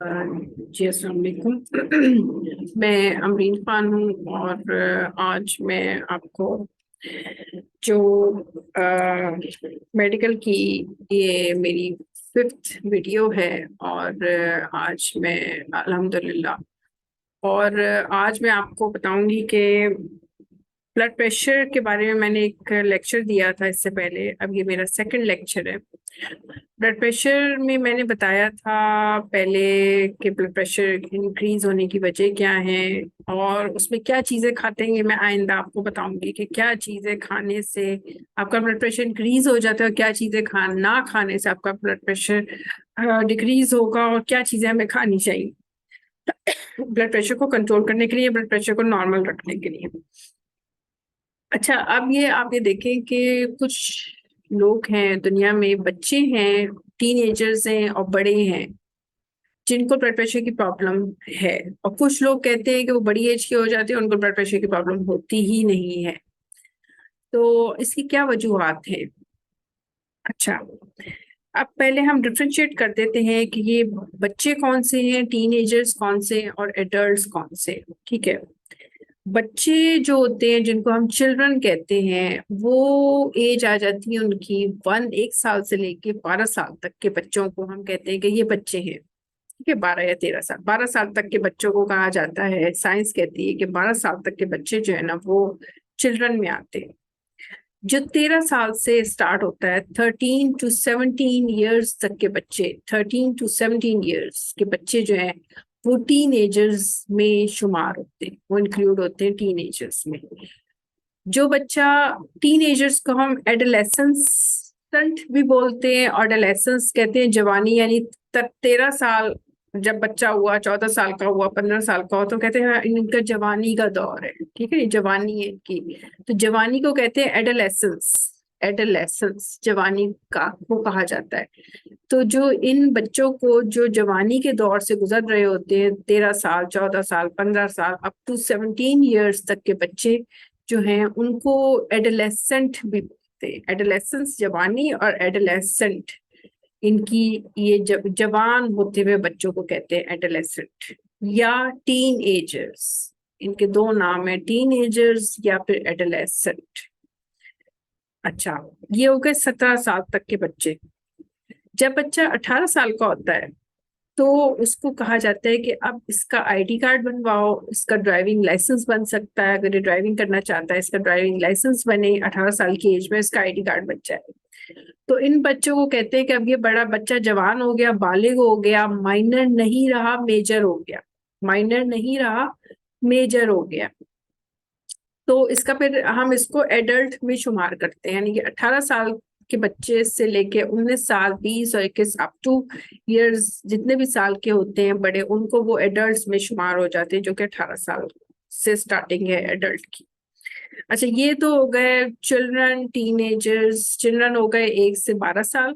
जी अस्सलाम वालेकुम। मैं अमरीन खान हूँ और आज मैं आपको जो मेडिकल की ये मेरी फिफ्थ वीडियो है। और आज मैं अल्हम्दुलिल्लाह और आज मैं आपको बताऊंगी कि ब्लड प्रेशर के बारे में मैंने एक लेक्चर दिया था इससे पहले। अब ये मेरा सेकंड लेक्चर है। ब्लड प्रेशर में मैंने बताया था पहले कि ब्लड प्रेशर इंक्रीज होने की वजह क्या है और उसमें क्या चीज़ें खाते हैं। ये मैं आइंदा आपको बताऊंगी कि क्या चीज़ें खाने से आपका ब्लड प्रेशर इंक्रीज हो जाता है और क्या चीज़ें ना खाने से आपका ब्लड प्रेशर डिक्रीज होगा और क्या चीज़ें हमें खानी चाहिए ब्लड प्रेशर को कंट्रोल करने के लिए, ब्लड प्रेशर को नॉर्मल रखने के लिए। अच्छा, अब ये आप ये देखें कि कुछ लोग हैं दुनिया में, बच्चे हैं, टीनेजर्स हैं और बड़े हैं जिनको ब्लड प्रेशर की प्रॉब्लम है। और कुछ लोग कहते हैं कि वो बड़ी एज के हो जाते हैं, उनको ब्लड प्रेशर की प्रॉब्लम होती ही नहीं है। तो इसकी क्या वजूहत है? अच्छा, अब पहले हम डिफ्रेंशिएट कर देते हैं कि ये बच्चे कौन से हैं, टीनेजर्स कौन से हैं और एडल्ट्स कौन से हैं। ठीक है। बच्चे जो होते हैं जिनको हम चिल्ड्रन कहते हैं, वो एज आ जाती है उनकी 1 साल से लेके 12 साल तक के बच्चों को हम कहते हैं कि ये बच्चे हैं। ठीक है, 12 या 13 साल, 12 साल तक के बच्चों को कहा जाता है। साइंस कहती है कि 12 साल तक के बच्चे जो है ना वो चिल्ड्रन में आते हैं। जो 13 साल से स्टार्ट होता है, 13 to 17 ईयर्स तक के बच्चे, 13 to 17 ईयर्स के बच्चे जो हैं वो टीन एजर्स में शुमार होते हैं, वो इंक्लूड होते हैं टीन एजर्स में। जो बच्चा, टीन एजर्स को हम एडोलेसेंस भी बोलते हैं और एडोलेसेंस कहते हैं जवानी, यानी तक 13 साल जब बच्चा हुआ, 14 साल का हुआ, 15 साल का हुआ, तो कहते हैं इनका जवानी का दौर है। ठीक है, ये जवानी है इनकी। तो जवानी को कहते हैं एडोलेसेंस। एडोलेसेंस जवानी का वो कहा जाता है। तो जो इन बच्चों को जो जवानी के दौर से गुजर रहे होते हैं, 13 साल, 14 साल, 15 साल, अप टू 17 ईयर्स तक के बच्चे जो हैं उनको एडोलेसेंट भी बोलते हैं। एडोलेसेंस जवानी और एडोलेसेंट, इनकी ये जवान होते हुए बच्चों को कहते हैं एडोलेसेंट या टीन एजर्स। इनके दो नाम है, टीन एजर्स या फिर एडोलेसेंट। अच्छा, ये हो गए 17 साल तक के बच्चे। जब बच्चा 18 साल का होता है तो उसको कहा जाता है कि अब इसका आईडी कार्ड बनवाओ, इसका ड्राइविंग लाइसेंस बन सकता है। अगर ये ड्राइविंग करना चाहता है, इसका ड्राइविंग लाइसेंस बने 18 साल की एज में, इसका आईडी कार्ड बन जाए। तो इन बच्चों को कहते हैं कि अब ये बड़ा बच्चा जवान हो गया, बालिग हो गया, माइनर नहीं रहा, मेजर हो गया। माइनर नहीं रहा, मेजर हो गया। तो इसका फिर हम इसको एडल्ट में शुमार करते हैं, यानी कि 18 साल के बच्चे से लेके 19 साल, 20 और 21, अप टू ईयर्स जितने भी साल के होते हैं बड़े, उनको वो एडल्ट्स में शुमार हो जाते हैं, जो कि 18 साल से स्टार्टिंग है एडल्ट की। अच्छा, ये तो हो गए चिल्ड्रन, टीनेजर्स। चिल्ड्रन हो गए 1 से 12 साल,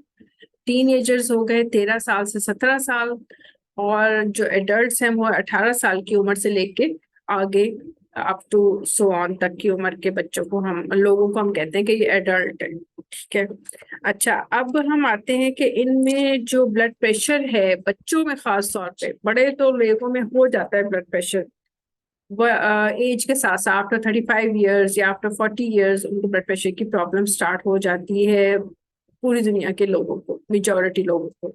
टीनेजर्स हो गए 13 साल से 17 साल, और जो एडल्ट्स हैं वो 18 साल की उम्र से लेके आगे अप टू सो ऑन तक की उम्र के बच्चों को, हम लोगों को हम कहते हैं कि ये एडल्ट है। ठीक है। अच्छा, अब हम आते हैं कि इनमें जो ब्लड प्रेशर है बच्चों में, खास तौर पे, बड़े तो लोगों में हो जाता है ब्लड प्रेशर एज के साथ साथ, आफ्टर 35 ईयर्स या आफ्टर 40 ईयर्स उनको ब्लड प्रेशर की प्रॉब्लम स्टार्ट हो जाती है, पूरी दुनिया के लोगों को, मेजोरिटी लोगों को।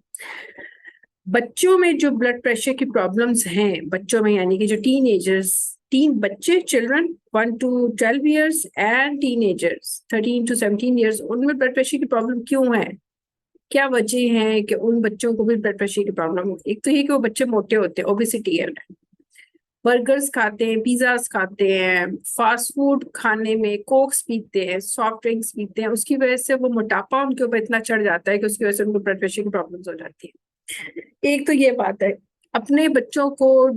बच्चों में जो ब्लड प्रेशर की प्रॉब्लम्स हैं बच्चों में, यानी कि जो टीनेजर्स, टीन बच्चे, children 1 to 12 years and teenagers 13 to 17 years, उनमें ब्लड प्रेशर की प्रॉब्लम क्यों है? क्या वजह है कि उन बच्चों को भी ब्लड प्रेशर की प्रॉब्लम होती है? एक तो ये कि वो बच्चे मोटे होते हैं, ओबेसिटी है, बर्गर्स खाते हैं, पिज्जाज खाते हैं, फास्ट फूड खाने में, कोक्स पीते हैं, सॉफ्ट ड्रिंक्स पीते हैं, उसकी वजह से वो मोटापा उनके ऊपर इतना चढ़ जाता है कि उसकी वजह से उनको ब्लड प्रेशर की प्रॉब्लम्स हो जाती है। एक तो ये बात है। अपने बच्चों को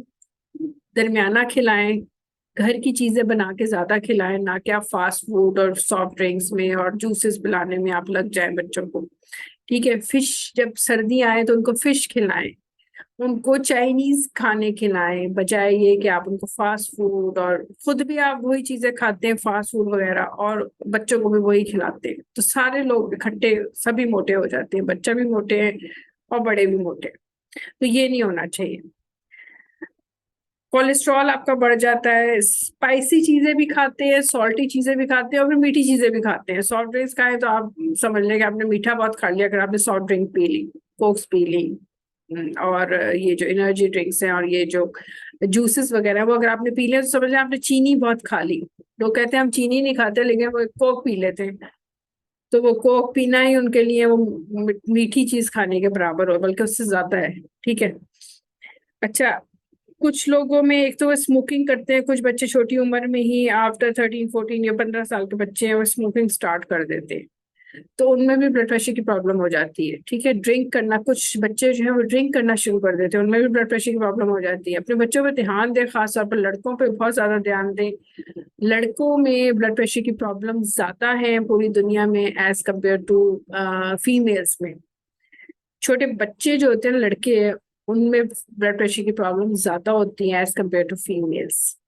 दरमियाना खिलाएं, घर की चीजें बना के ज्यादा खिलाएं, ना कि आप फास्ट फूड और सॉफ्ट ड्रिंक्स में और जूसेस पिलाने में आप लग जाएं बच्चों को। ठीक है। फिश, जब सर्दी आए तो उनको फिश खिलाएं, उनको चाइनीज खाने खिलाएं, बजाय ये कि आप उनको फास्ट फूड, और खुद भी आप वही चीजें खाते हैं फास्ट फूड वगैरह और बच्चों को भी वही खिलाते हैं। तो सारे लोग इकट्ठे सभी मोटे हो जाते हैं, बच्चा भी मोटे हैं और बड़े भी मोटे हैं। तो ये नहीं होना चाहिए। कोलेस्ट्रॉल आपका बढ़ जाता है, स्पाइसी चीजें भी खाते हैं, सॉल्टी चीजें भी खाते हैं और फिर मीठी चीजें भी खाते हैं। सॉफ्ट ड्रिंक्स खाएं तो आप समझ लें कि आपने मीठा बहुत खा लिया अगर आपने सॉफ्ट ड्रिंक पी ली, कोक्स पी ली। और ये जो एनर्जी ड्रिंक्स हैं और ये जो जूसेस वगैरह हैं, वो अगर आपने पी लिया तो समझ लें आपने चीनी बहुत खा ली। लोग कहते हैं हम चीनी नहीं खाते लेकिन वो कोक पी लेते हैं, तो वो कोक पीना ही उनके लिए वो मीठी चीज खाने के बराबर हो, बल्कि उससे ज्यादा है। ठीक है। अच्छा, कुछ लोगों में एक तो वो स्मोकिंग करते हैं, कुछ बच्चे छोटी उम्र में ही आफ्टर 13 14 या 15 साल के बच्चे हैं वो स्मोकिंग स्टार्ट कर देते हैं, तो उनमें भी ब्लड प्रेशर की प्रॉब्लम हो जाती है। ठीक है। ड्रिंक करना, कुछ बच्चे जो है वो ड्रिंक करना शुरू कर देते हैं, उनमें भी ब्लड प्रेशर की प्रॉब्लम हो जाती है। अपने बच्चों पर ध्यान दें, खासतौर पर लड़कों पे बहुत ज्यादा ध्यान दें। लड़कों में ब्लड प्रेशर की प्रॉब्लम ज्यादा है पूरी दुनिया में एज कम्पेयर टू फीमेल्स में। छोटे बच्चे जो होते हैं लड़के, उनमें ब्लड प्रेशर की प्रॉब्लम ज्यादा होती है एज कम्पेयर टू फीमेल्स।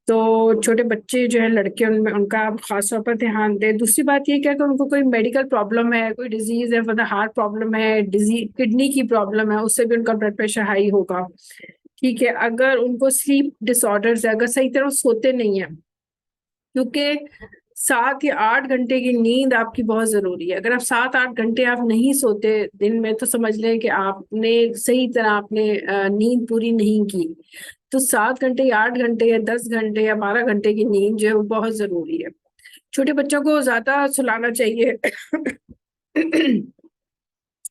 तो छोटे बच्चे जो है लड़के, उनमें उनका आप खास तौर पर ध्यान दें। दूसरी बात ये क्या कि उनको कोई मेडिकल प्रॉब्लम है, कोई डिजीज है, मतलब हार्ट प्रॉब्लम है, डिजीज किडनी की प्रॉब्लम है, उससे भी उनका ब्लड प्रेशर हाई होगा। ठीक है। अगर उनको स्लीप डिसऑर्डर्स है, अगर सही तरह सोते नहीं है, क्योंकि 7 या 8 घंटे की नींद आपकी बहुत जरूरी है। अगर आप 7 8 घंटे आप नहीं सोते दिन में, तो समझ लें कि आपने सही तरह आपने नींद पूरी नहीं की। तो 7 घंटे या 8 घंटे या 10 घंटे या 12 घंटे की नींद जो है वो बहुत जरूरी है। छोटे बच्चों को ज्यादा सुलाना चाहिए।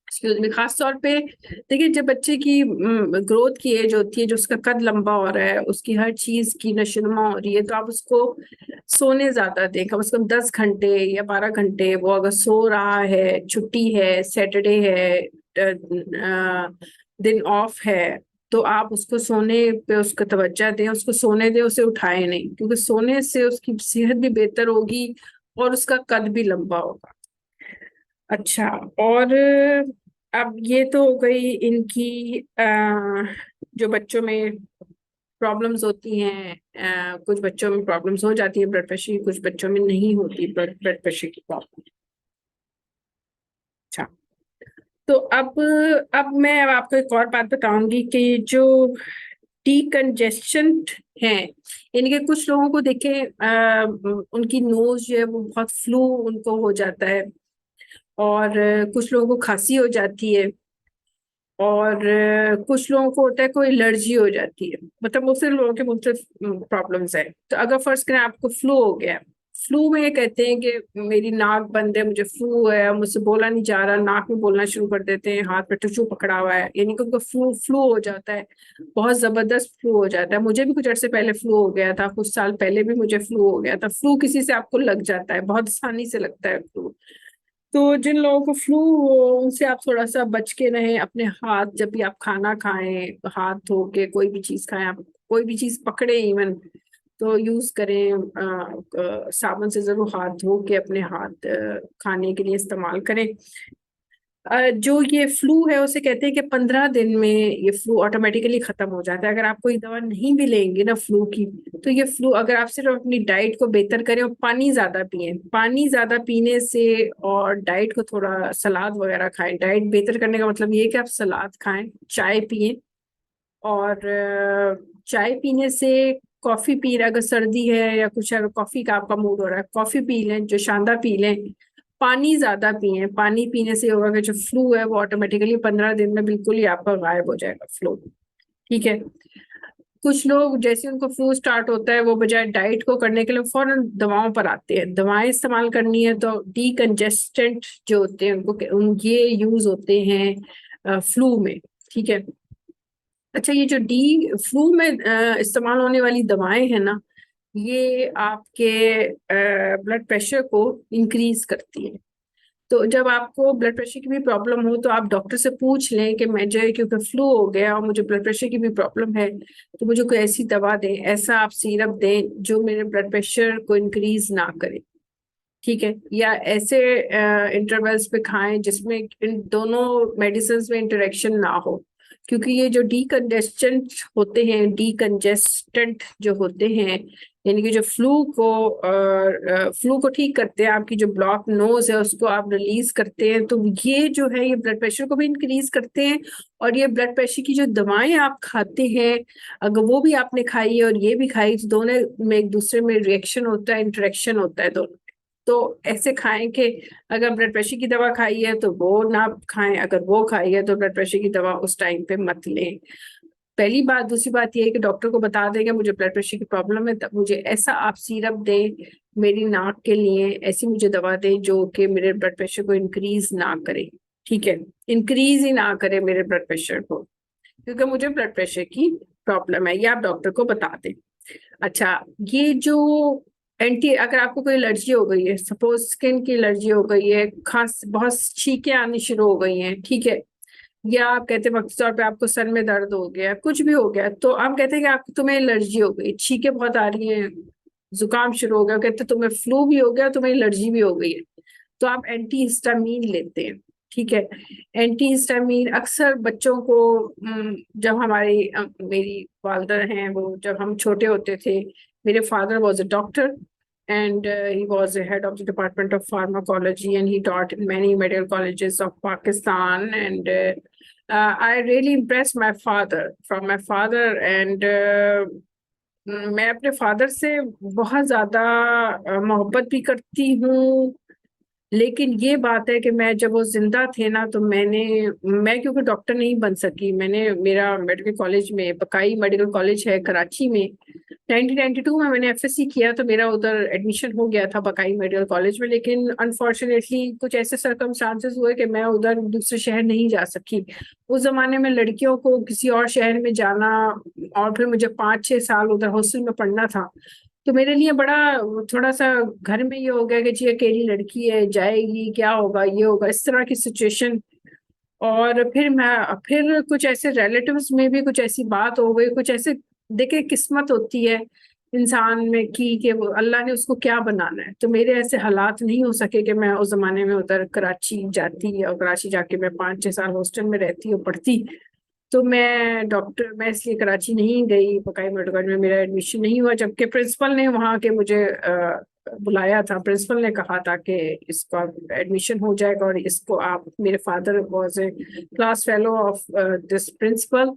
Excuse me. खास तौर पे देखिए, जब बच्चे की ग्रोथ की एज होती है, जो उसका कद लंबा हो रहा है, उसकी हर चीज की नशोनुमा हो रही है, तो आप उसको सोने ज्यादा दें, कम से कम 10 घंटे या 12 घंटे। वो अगर सो रहा है, छुट्टी है, सैटरडे है, दिन ऑफ है, तो आप उसको सोने पे उसको तवज्जो दें, उसको सोने दें, उसे उठाए नहीं, क्योंकि सोने से उसकी सेहत भी बेहतर होगी और उसका कद भी लंबा होगा। अच्छा। और अब ये तो हो गई इनकी जो बच्चों में प्रॉब्लम्स होती हैं। कुछ बच्चों में प्रॉब्लम्स हो जाती है ब्लड प्रेशर की, कुछ बच्चों में नहीं होती ब्लड प्रेशर की प्रॉब्लम। अच्छा। तो अब मैं अब आपको एक और बात बताऊंगी कि जो डीकंजेशन है, यानी कि कुछ लोगों को देखें उनकी नोज जो है वो बहुत फ्लू उनको हो जाता है, और कुछ लोगों को खांसी हो जाती है, और कुछ लोगों को होता है कोई एलर्जी हो जाती है। मतलब मुख्तलिफ लोगों के मुख्तलिफ प्रॉब्लम्स है। तो अगर फर्ज करें आपको फ्लू हो गया, फ्लू में ये कहते हैं कि मेरी नाक बंद है, मुझे फ्लू है, मुझसे बोला नहीं जा रहा, नाक में बोलना शुरू कर देते हैं, हाथ पे टिश्यू पकड़ा हुआ है, यानी कि उनको फ्लू फ्लू हो जाता है, बहुत जबरदस्त फ्लू हो जाता है। मुझे भी कुछ अर्से पहले फ्लू हो गया था, कुछ साल पहले भी मुझे फ्लू हो गया था। फ्लू किसी से आपको लग जाता है, बहुत आसानी से लगता है फ्लू। तो जिन लोगों को फ्लू हो उनसे आप थोड़ा सा बच के रहें। अपने हाथ, जब भी आप खाना खाएं, हाथ धो के कोई भी चीज खाएं, आप कोई भी चीज पकड़े इवन, तो यूज करें साबुन से जरूर हाथ धो के अपने हाथ खाने के लिए इस्तेमाल करें। जो ये फ्लू है उसे कहते हैं कि 15 दिन में ये फ्लू ऑटोमेटिकली खत्म हो जाता है। अगर आप कोई दवा नहीं भी लेंगे ना फ्लू की, तो ये फ्लू, अगर आप सिर्फ अपनी डाइट को बेहतर करें और पानी ज्यादा पिए, पानी ज्यादा पीने से, और डाइट को थोड़ा सलाद वगैरह खाएं। डाइट बेहतर करने का मतलब ये है कि आप सलाद खाएं, चाय पिए, और चाय पीने से, कॉफी पी रहे, अगर सर्दी है या कुछ, अगर कॉफी का आपका मूड हो रहा है, कॉफी पी लें जो शानदार पी लें। पानी ज्यादा पिए, पानी पीने से होगा कि जो फ्लू है वो ऑटोमेटिकली 15 दिन में बिल्कुल ही आपका गायब हो जाएगा फ्लू। ठीक है। कुछ लोग जैसे उनको फ्लू स्टार्ट होता है, वो बजाय डाइट को करने के लिए फौरन दवाओं पर आते हैं, दवाएं इस्तेमाल करनी है, तो डीकंजेस्टेंट जो होते हैं उनको ये यूज होते हैं फ्लू में। ठीक है। अच्छा, ये जो डी फ्लू में इस्तेमाल होने वाली दवाएं हैं ना, ये आपके ब्लड प्रेशर को इंक्रीज करती है। तो जब आपको ब्लड प्रेशर की भी प्रॉब्लम हो, तो आप डॉक्टर से पूछ लें कि मुझे क्योंकि फ्लू हो गया और मुझे ब्लड प्रेशर की भी प्रॉब्लम है, तो मुझे कोई ऐसी दवा दें, ऐसा आप सिरप दें जो मेरे ब्लड प्रेशर को इंक्रीज ना करे। ठीक है। या ऐसे इंटरवल्स पे खाएं जिसमें इन दोनों मेडिसिन में इंटरेक्शन ना हो, क्योंकि ये जो डीकंजेस्टेंट होते हैं, डीकंजेस्टेंट जो होते हैं, यानी कि जो फ्लू को ठीक करते हैं, आपकी जो ब्लॉक नोज है उसको आप रिलीज करते हैं, तो ये जो है ये ब्लड प्रेशर को भी इंक्रीज करते हैं। और ये ब्लड प्रेशर की जो दवाएं आप खाते हैं, अगर वो भी आपने खाई है और ये भी खाई, तो दोनों में एक दूसरे में रिएक्शन होता है, इंटरेक्शन होता है दोनों। तो ऐसे खाएं कि अगर ब्लड प्रेशर की दवा खाई है तो वो ना खाएं, अगर वो खाई है तो ब्लड प्रेशर की दवा उस टाइम पे मत लें। पहली बात। दूसरी बात ये है कि डॉक्टर को बता देंगे मुझे ब्लड प्रेशर की प्रॉब्लम है, तब मुझे ऐसा आप सिरप दें मेरी नाक के लिए, ऐसी मुझे दवा दें जो कि मेरे ब्लड प्रेशर को इंक्रीज ना करे। ठीक है, इंक्रीज ही ना करे मेरे ब्लड प्रेशर को, क्योंकि मुझे ब्लड प्रेशर की प्रॉब्लम है, ये आप डॉक्टर को बता दें। अच्छा, ये जो अगर आपको कोई एलर्जी हो गई है, सपोज स्किन की एलर्जी हो गई है, खांस बहुत छींकें आनी शुरू हो गई हैं, ठीक है, या आप कहते हैं वक्त तौर पे आपको सर में दर्द हो गया, कुछ भी हो गया, तो आप कहते हैं कि आपको तुम्हें एलर्जी हो गई, छींकें बहुत आ रही हैं, जुकाम शुरू हो गया, कहते हैं तुम्हें फ्लू भी हो गया, तुम्हें एलर्जी भी हो गई है, तो आप एंटी हिस्टामीन लेते हैं। ठीक है, एंटी हिस्टामीन अक्सर बच्चों को जब मेरी वालदा हैं, वो जब हम छोटे होते थे, मेरे father was a doctor and he was the head of the Department of Pharmacology, and he taught in many medical colleges of Pakistan, and I really impressed my father from my father, and मैं अपने father से बहुत ज्यादा मोहब्बत भी करती हूँ। लेकिन ये बात है कि मैं जब वो जिंदा थे ना, तो मैं क्योंकि डॉक्टर नहीं बन सकी, मेरा मेडिकल कॉलेज में, बकाई मेडिकल कॉलेज है कराची में, 1992 में मैंने एफएससी किया, तो मेरा उधर एडमिशन हो गया था बकाई मेडिकल कॉलेज में। लेकिन अनफॉर्चुनेटली कुछ ऐसे सर्कमस्टांसेस हुए कि मैं उधर दूसरे शहर नहीं जा सकी। उस जमाने में लड़कियों को किसी और शहर में जाना, और फिर मुझे 5-6 साल उधर हॉस्टल में पढ़ना था, तो मेरे लिए बड़ा थोड़ा सा घर में ये हो गया कि जी अकेली लड़की है, जाएगी क्या होगा, ये होगा, इस तरह की सिचुएशन। और फिर कुछ ऐसे रिलेटिव्स में भी कुछ ऐसी बात हो गई, कुछ ऐसे, देखे किस्मत होती है इंसान में की कि वो अल्लाह ने उसको क्या बनाना है, तो मेरे ऐसे हालात नहीं हो सके कि मैं उस जमाने में उधर कराची जाती, और कराची जाके मैं 5-6 साल हॉस्टल में रहती और पढ़ती। तो मैं इसलिए कराची नहीं गई, बकाई मेडिकल में मेरा एडमिशन नहीं हुआ, जबकि प्रिंसिपल ने वहाँ के मुझे बुलाया था। प्रिंसिपल ने कहा था कि इसका एडमिशन हो जाएगा, और इसको आप, मेरे father was a class fellow of this principle,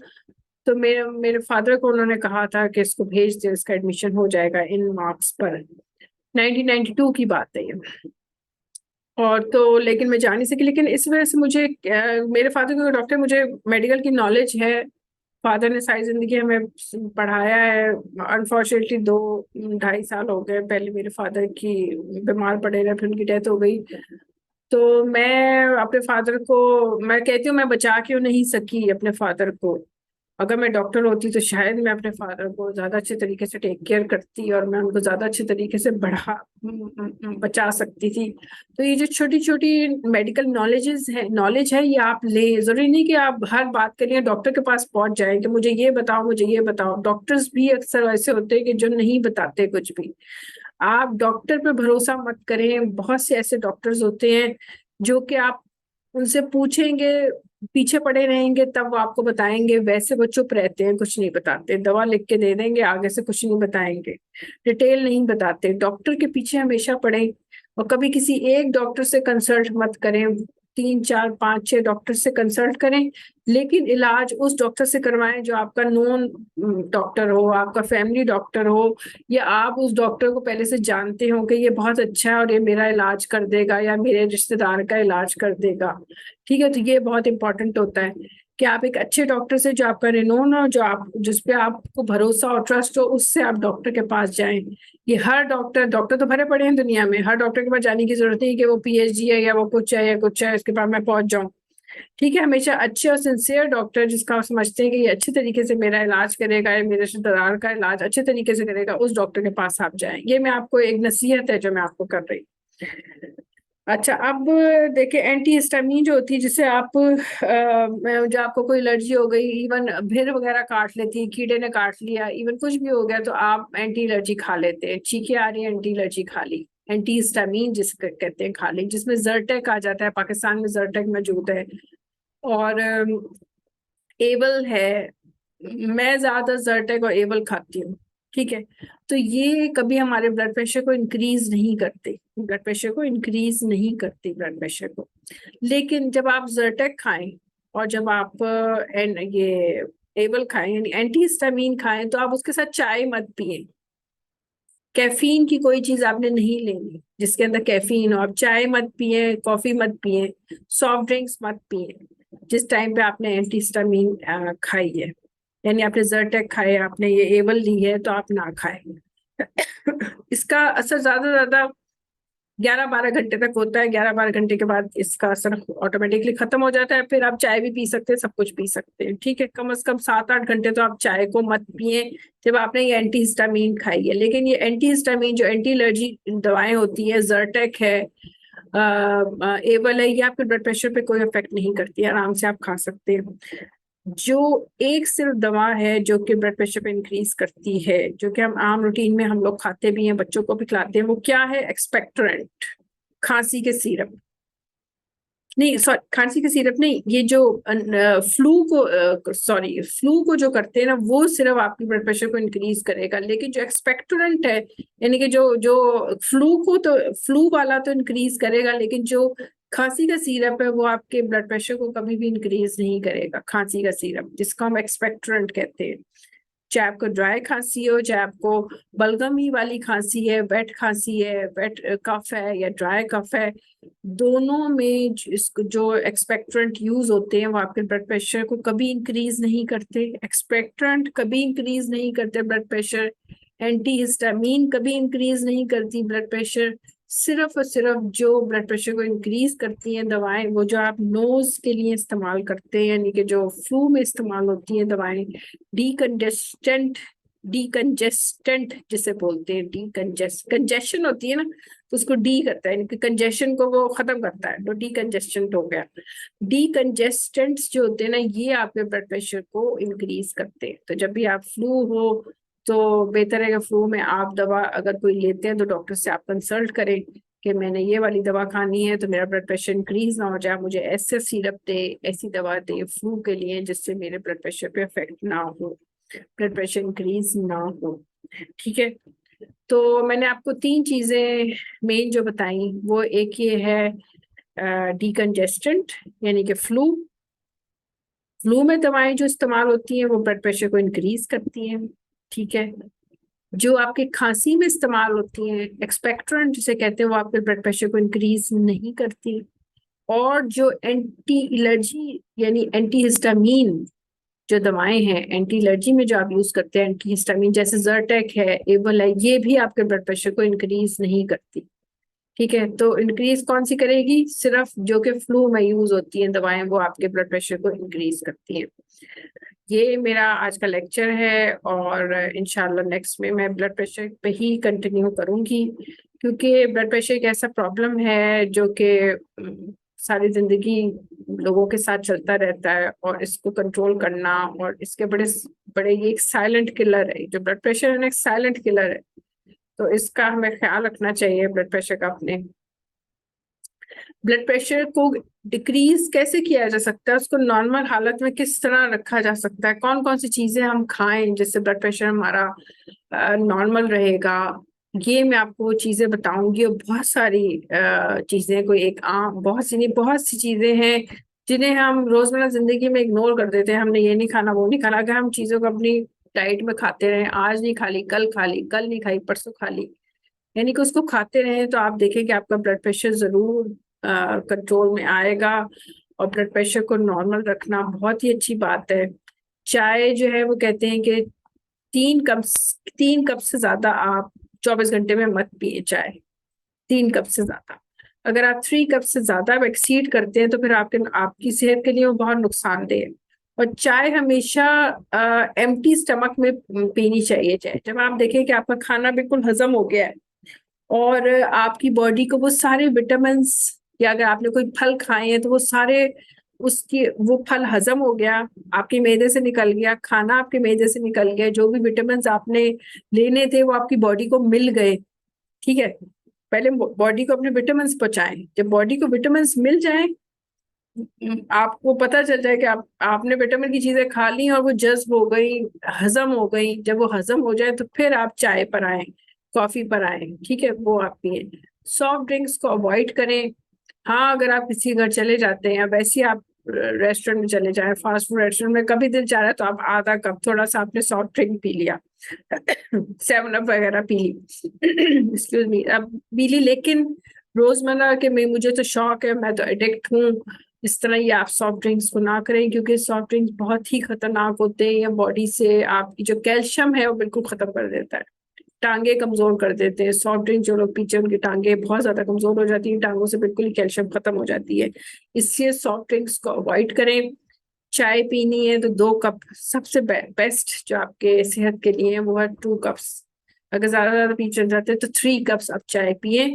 तो मेरे मेरे फादर को उन्होंने कहा था कि इसको भेज दे, इसका एडमिशन हो जाएगा इन मार्क्स पर। 1992 की बात है ये। और तो लेकिन मैं जा नहीं सकी, लेकिन इस वजह से मुझे मेरे फादर को डॉक्टर, मुझे मेडिकल की नॉलेज है। फादर ने सारी जिंदगी हमें पढ़ाया है। अनफॉर्चुनेटली 2-2.5 साल हो गए, पहले मेरे फादर की बीमार पड़े रहे, फिर उनकी डेथ हो गई। तो मैं अपने फादर को, मैं कहती हूँ मैं बचा क्यों नहीं सकी अपने फादर को। अगर मैं डॉक्टर होती तो शायद मैं अपने फादर को ज्यादा अच्छे तरीके से टेक केयर करती, और मैं उनको ज्यादा अच्छे तरीके से बचा सकती थी। तो ये जो छोटी छोटी मेडिकल नॉलेज है, ये आप ले, जरूरी नहीं कि आप हर बात के लिए डॉक्टर के पास पहुंच जाए कि मुझे ये बताओ, मुझे ये बताओ। डॉक्टर्स भी अक्सर ऐसे होते हैं कि जो नहीं बताते कुछ भी। आप डॉक्टर पे भरोसा मत करें, बहुत से ऐसे डॉक्टर्स होते हैं जो कि आप उनसे पूछेंगे, पीछे पड़े रहेंगे, तब वो आपको बताएंगे, वैसे वो चुप रहते हैं, कुछ नहीं बताते, दवा लिख के दे देंगे, आगे से कुछ नहीं बताएंगे, डिटेल नहीं बताते। डॉक्टर के पीछे हमेशा पड़े, और कभी किसी एक डॉक्टर से कंसल्ट मत करें, 3-4-5-6 डॉक्टर से कंसल्ट करें, लेकिन इलाज उस डॉक्टर से करवाएं जो आपका नोन डॉक्टर हो, आपका फैमिली डॉक्टर हो, या आप उस डॉक्टर को पहले से जानते हो कि ये बहुत अच्छा है और ये मेरा इलाज कर देगा या मेरे रिश्तेदार का इलाज कर देगा। ठीक है, तो ये बहुत इंपॉर्टेंट होता है कि आप एक अच्छे डॉक्टर से, जो आपका रिनोन हो, जिसपे आपको भरोसा और ट्रस्ट हो, उससे आप डॉक्टर के पास जाएं। ये हर डॉक्टर तो भरे पड़े हैं दुनिया में, हर डॉक्टर के पास जाने की जरूरत नहीं कि वो पीएचडी है या वो कुछ है या कुछ है, इसके पास मैं पहुंच जाऊं। ठीक है, हमेशा अच्छे और सिंसियर डॉक्टर, जिसका आप समझते हैं कि ये अच्छे तरीके से मेरा इलाज करेगा या मेरे रिश्तेदार का इलाज अच्छे तरीके से करेगा, उस डॉक्टर के पास आप जाएं। ये मैं आपको एक नसीहत है जो मैं आपको कर रही हूँ। अच्छा, अब देखिए, एंटी हिस्टामीन जो होती है, जिससे आप जो आपको कोई एलर्जी हो गई, इवन भेड़ वगैरह काट लेती है, कीड़े ने काट लिया, इवन कुछ भी हो गया, तो आप एंटी एलर्जी खा लेते हैं। चीखें आ रही है, एंटी एलर्जी खा ली, एंटी हिस्टामीन जिसको कहते हैं खा ली, जिसमें जर्टेक आ जाता है, पाकिस्तान में जर्टेक मौजूद है, और एबल है। मैं ज्यादा जर्टेक और एबल खाती हूँ, ठीक है। तो ये कभी हमारे ब्लड प्रेशर को इंक्रीज नहीं करते, ब्लड प्रेशर को इंक्रीज नहीं करते ब्लड प्रेशर को। लेकिन जब आप जर्टेक खाएं और जब आप ये एबल खाएं यानी एंटी हिस्टामिन खाएं, तो आप उसके साथ चाय मत पिए। कैफीन की कोई चीज आपने नहीं लेनी जिसके अंदर कैफीन हो। आप चाय मत पिए, कॉफी मत पिए, सॉफ्ट ड्रिंक्स मत पिए जिस टाइम पे आपने एंटी हिस्टामिन खाई है। यानी आपने जर्टेक खाए, आपने ये एबल ली है, तो आप ना खाएं। इसका असर ज्यादा 11-12 घंटे तक होता है। 11-12 घंटे के बाद इसका असर ऑटोमेटिकली खत्म हो जाता है। फिर आप चाय भी पी सकते हैं, सब कुछ पी सकते हैं, ठीक है। कम से कम 7-8 घंटे तो आप चाय को मत पिए जब आपने ये एंटी हिस्टामिन खाई है। लेकिन ये एंटी हिस्टामिन जो एंटी एलर्जी दवाएं होती है, जर्टेक है, एबल है, ये आपके ब्लड प्रेशर पे कोई इफेक्ट नहीं करती है, आराम से आप खा सकते हैं। जो एक सिर्फ दवा है जो कि ब्लड प्रेशर पे इंक्रीज करती है, जो कि हम आम रूटीन में हम लोग खाते भी हैं, बच्चों को भी खिलाते हैं, वो क्या है? एक्सपेक्टोरेंट, खांसी के सिरप। नहीं सॉरी, खांसी के सिरप नहीं, ये जो फ्लू को जो करते हैं ना, वो सिर्फ आपकी ब्लड प्रेशर को इंक्रीज करेगा। लेकिन जो एक्सपेक्टोरेंट है, यानी कि जो जो फ्लू वाला तो इंक्रीज करेगा, लेकिन जो खांसी का सिरप है वो आपके ब्लड प्रेशर को कभी भी इंक्रीज नहीं करेगा। खांसी का सिरप जिसको हम एक्सपेक्टोरेंट कहते हैं, चाहे आपको ड्राई खांसी हो, चाहे आपको बलगमी वाली खांसी है, वेट खांसी है, वेट कफ है या ड्राई कफ है, दोनों में जो एक्सपेक्ट्रेंट यूज होते हैं वो आपके ब्लड प्रेशर को कभी इंक्रीज नहीं करते। एक्सपेक्ट्रेंट कभी इंक्रीज नहीं करते ब्लड प्रेशर। एंटी हिस्टामीन कभी इंक्रीज नहीं करती ब्लड प्रेशर। सिर्फ और सिर्फ जो ब्लड प्रेशर को इंक्रीज करती हैं दवाएं, वो जो आप नोज के लिए इस्तेमाल करते हैं, यानी कि जो फ्लू में इस्तेमाल होती हैं दवाएं, डीकंजेस्टेंट जिसे बोलते हैं, कंजेशन होती है ना, तो उसको डी करता है, यानी कि कंजेशन को वो खत्म करता है, तो डीकंजेस्टेंट हो गया। डीकंजेस्टेंट्स जो होते हैं ना, ये आपके ब्लड प्रेशर को इंक्रीज करते हैं। तो जब भी आप फ्लू हो तो बेहतर है कि फ्लू में आप दवा अगर कोई लेते हैं तो डॉक्टर से आप कंसल्ट करें कि मैंने ये वाली दवा खानी है तो मेरा ब्लड प्रेशर इंक्रीज ना हो जाए, मुझे ऐसे सिरप दे, ऐसी दवा दे फ्लू के लिए जिससे मेरे ब्लड प्रेशर पे इफेक्ट ना हो, ब्लड प्रेशर इंक्रीज ना हो, ठीक है। तो मैंने आपको 3 चीजें मेन जो बताई, वो एक ये है डीकंजेस्टेंट, यानी कि फ्लू में दवाएं जो इस्तेमाल होती हैं वो ब्लड प्रेशर को इंक्रीज करती हैं, ठीक है। जो आपके खांसी में इस्तेमाल होती हैं, एक्सपेक्ट्रेंट जिसे कहते हैं, वो आपके ब्लड प्रेशर को इंक्रीज नहीं करती। और जो एंटी एलर्जी यानी एंटी हिस्टामीन जो दवाएं हैं, एंटी एलर्जी में जो आप यूज करते हैं एंटी हिस्टामीन, जैसे जर्टेक है, एबल है, ये भी आपके ब्लड प्रेशर को इंक्रीज नहीं करती, ठीक है। तो इंक्रीज कौन सी करेगी? सिर्फ जो कि फ्लू में यूज होती हैं दवाएं, वो आपके ब्लड प्रेशर को इंक्रीज करती हैं। ये मेरा आज का लेक्चर है और इंशाल्लाह नेक्स्ट में मैं ब्लड प्रेशर पे ही कंटिन्यू करूंगी, क्योंकि ब्लड प्रेशर एक ऐसा प्रॉब्लम है जो कि सारी जिंदगी लोगों के साथ चलता रहता है, और इसको कंट्रोल करना, और इसके बड़े बड़े ये एक साइलेंट किलर है, जो ब्लड प्रेशर है ना, एक साइलेंट किलर है। तो इसका हमें ख्याल रखना चाहिए ब्लड प्रेशर का अपने। ब्लड प्रेशर को डिक्रीज कैसे किया जा सकता है, उसको नॉर्मल हालत में किस तरह रखा जा सकता है, कौन कौन सी चीजें हम खाएं जिससे ब्लड प्रेशर हमारा नॉर्मल रहेगा, ये मैं आपको वो चीजें बताऊंगी। और बहुत सारी चीजें, कोई एक आम बहुत सी चीजें हैं जिन्हें हम रोजमर्रा जिंदगी में इग्नोर कर देते हैं। हमने ये नहीं खाना, वो नहीं खाना। अगर हम चीजों को अपनी डाइट में खाते रहे, आज नहीं खा ली, कल नहीं खाई, परसों खा ली, यानी कि उसको खाते रहे, तो आप देखें कि आपका ब्लड प्रेशर जरूर कंट्रोल में आएगा। और ब्लड प्रेशर को नॉर्मल रखना बहुत ही अच्छी बात है। चाय जो है वो कहते हैं कि 3 कप से ज्यादा आप 24 घंटे में मत पिए चाय। 3 कप से ज्यादा, अगर आप 3 कप से ज्यादा एक्सीड करते हैं तो फिर आपकी सेहत के लिए वो बहुत नुकसानदेह है। और चाय हमेशा एम्प्टी स्टमक में पीनी चाहिए। चाय जब आप देखें कि आपका खाना बिल्कुल हजम हो गया है और आपकी बॉडी को वो सारे विटामिन्स, या अगर आपने कोई फल खाए हैं तो वो सारे उसकी वो फल हजम हो गया, आपके मैदे से निकल गया, खाना आपके मैदे से निकल गया, जो भी विटामिन्स आपने लेने थे वो आपकी बॉडी को मिल गए, ठीक है। पहले बॉडी को अपने विटामिन्स पहुंचाएं। जब बॉडी को विटामिन्स मिल जाएं, आपको पता चल जाए कि आपने विटामिन की चीजें खा ली और वो जज्ब हो गई, हजम हो गई। जब वो हजम हो जाए तो फिर आप चाय पर आए, कॉफी पर आए, ठीक है, वो आप पिए। सॉफ्ट ड्रिंक्स को अवॉइड करें। हाँ, अगर आप किसी घर चले जाते हैं या वैसे ही आप रेस्टोरेंट में चले जाएं, फास्ट फूड रेस्टोरेंट में, कभी दिल चाह रहा है तो आप आधा कप थोड़ा सा आपने सॉफ्ट ड्रिंक पी लिया, 7 अप वगैरह पी ली, एक्सक्यूज मी, अब पी ली। लेकिन रोजमर्रा के में मुझे तो शौक है, मैं तो एडिक्ट हूँ, इस तरह ये आप सॉफ्ट ड्रिंक्स को ना करें, क्योंकि सॉफ्ट ड्रिंक्स बहुत ही खतरनाक होते हैं। या बॉडी से आपकी जो कैल्शियम है वो बिल्कुल खत्म कर देता है, टांगे कमजोर कर देते हैं। सॉफ्ट ड्रिंक जो लोग पीते हैं उनकी टांगे बहुत ज्यादा कमजोर हो जाती हैं, टांगों से बिल्कुल ही कैल्शियम खत्म हो जाती है। इसलिए सॉफ्ट ड्रिंक्स को अवॉइड करें। चाय पीनी है तो 2 कप, सबसे बेस्ट जो आपके सेहत के लिए है वो है 2 कप्स। अगर ज्यादा पी चल जाते हैं तो 3 कप्स आप चाय पिए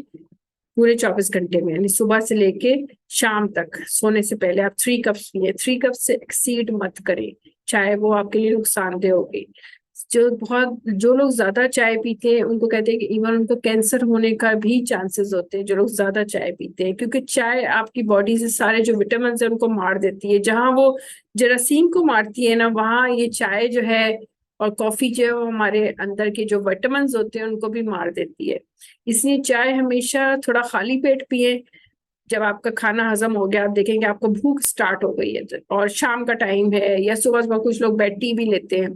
पूरे 24 घंटे में, यानी सुबह से लेके शाम तक सोने से पहले आप 3 कप्स पिए। 3 कप्स से एक्सीड मत करें, चाहे वो आपके लिए नुकसानदेह होगी। जो लोग ज्यादा चाय पीते हैं उनको कहते हैं कि इवन उनको कैंसर होने का भी चांसेस होते हैं, जो लोग ज्यादा चाय पीते हैं, क्योंकि चाय आपकी बॉडी से सारे जो विटामिन है उनको मार देती है। जहां वो जरासीम को मारती है ना, वहां ये चाय जो है और कॉफी जो है वो हमारे अंदर के जो विटामिन होते हैं उनको भी मार देती है। इसलिए चाय हमेशा थोड़ा खाली पेट पिए। जब आपका खाना हजम हो गया, आप देखेंगे आपको भूख स्टार्ट हो गई है, और शाम का टाइम है या सुबह सुबह कुछ लोग बेड टी भी लेते हैं,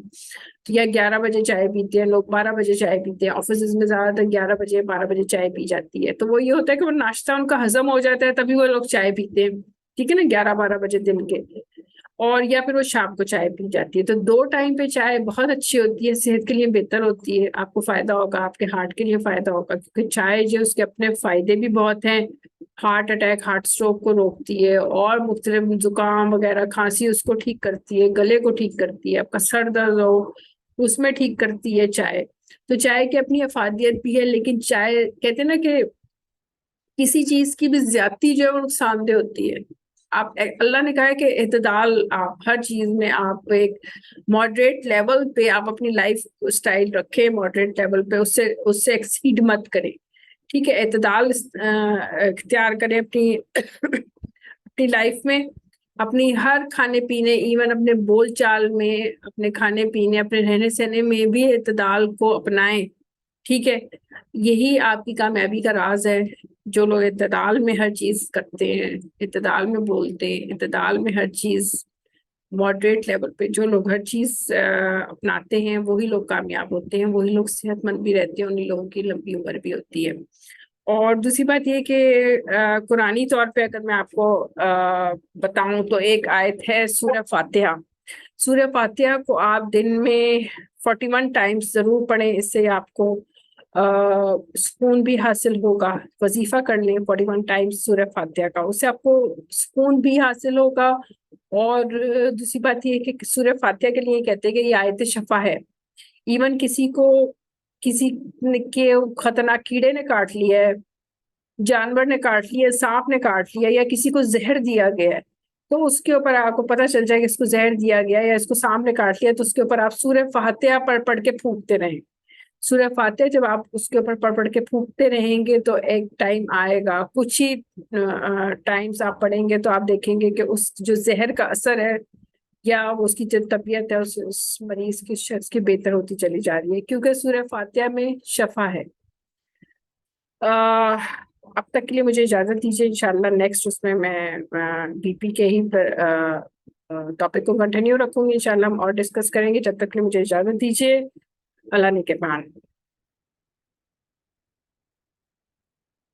तो या 11 बजे चाय पीते हैं लोग, 12 बजे चाय पीते हैं। ऑफिस में ज्यादातर 11 बजे 12 बजे चाय पी जाती है, तो वो ये होता है कि वो नाश्ता उनका हजम हो जाता है तभी वो लोग चाय पीते हैं, ठीक है ना, 11-12 बजे दिन के। और या फिर वो शाम को चाय पी जाती है। तो 2 टाइम पे चाय बहुत अच्छी होती है, सेहत के लिए बेहतर होती है, आपको फायदा होगा, आपके हार्ट के लिए फायदा होगा, क्योंकि चाय जो उसके अपने फायदे भी बहुत हैं। हार्ट अटैक, हार्ट स्ट्रोक को रोकती है, और मुख्तलिफ जुकाम वगैरह, खांसी उसको ठीक करती है, गले को ठीक करती है, आपका सर दर्द हो उसमें ठीक करती है चाय। तो चाय की अपनी अफादियत भी है, लेकिन चाय कहते हैं ना कि किसी चीज की भी ज्यादती जो है वो नुकसानदेह होती है। आप, अल्लाह ने कहा है कि इत्तेदाल, आप हर चीज में आप एक मॉडरेट लेवल पे आप अपनी लाइफ स्टाइल रखें, मॉडरेट लेवल पे, उससे उससे एक्सीड मत करें, ठीक है, इत्तेदाल इख्तियार करें अपनी अपनी लाइफ में, अपनी हर खाने पीने, इवन अपने बोल चाल में, अपने खाने पीने, अपने रहने सहने में भी इत्तेदाल को अपनाएं, ठीक है। यही आपकी कामयाबी का राज है। जो लोग इत्तेदाल में हर चीज करते हैं, इत्तेदाल में बोलते हैं, इत्तेदाल में हर चीज मॉडरेट लेवल पे जो लोग हर चीज अपनाते हैं, वही लोग कामयाब होते हैं, वही लोग सेहतमंद भी रहते हैं, उन्हीं लोगों की लंबी उम्र भी होती है। और दूसरी बात ये कि कुरानी तौर पे अगर मैं आपको बताऊं तो एक आयत है सूरह फातिहा। सूरह फातिहा को आप दिन में 41 टाइम्स जरूर पढ़ें, इससे आपको सुकून भी हासिल होगा। वजीफा कर लें 41 टाइम्स सूरह फातिहा का, उससे आपको सुकून भी हासिल होगा। और दूसरी बात ये है कि सूरह फातिहा के लिए कहते हैं कि ये आयत शफा है। इवन किसी के खतरनाक कीड़े ने काट लिया है, जानवर ने काट लिया, सांप ने काट लिया, या किसी को जहर दिया गया है, तो उसके ऊपर आपको पता चल जाएगा इसको जहर दिया गया है या इसको सांप ने काट लिया, तो उसके ऊपर आप सूरह फातिहा पढ़ पढ़ के फूंकते रहें। सूरह फातिहा जब आप उसके ऊपर पढ़ पढ़ के फूंकते रहेंगे तो एक टाइम आएगा, कुछ ही टाइम्स आप पढ़ेंगे तो आप देखेंगे कि उस जो जहर का असर है या उसकी जो तबीयत है उस मरीज की, शख्स की बेहतर होती चली जा रही है, क्योंकि सूरह फातिहा में शफा है। अह अब तक के लिए मुझे इजाजत दीजिए, इंशाल्लाह नेक्स्ट उसमें मैं बीपी के ही टॉपिक को कंटिन्यू रखूंगी, इंशाल्लाह हम और डिस्कस करेंगे। जब तक के लिए मुझे इजाजत दीजिए, अल्लाह ने के पान।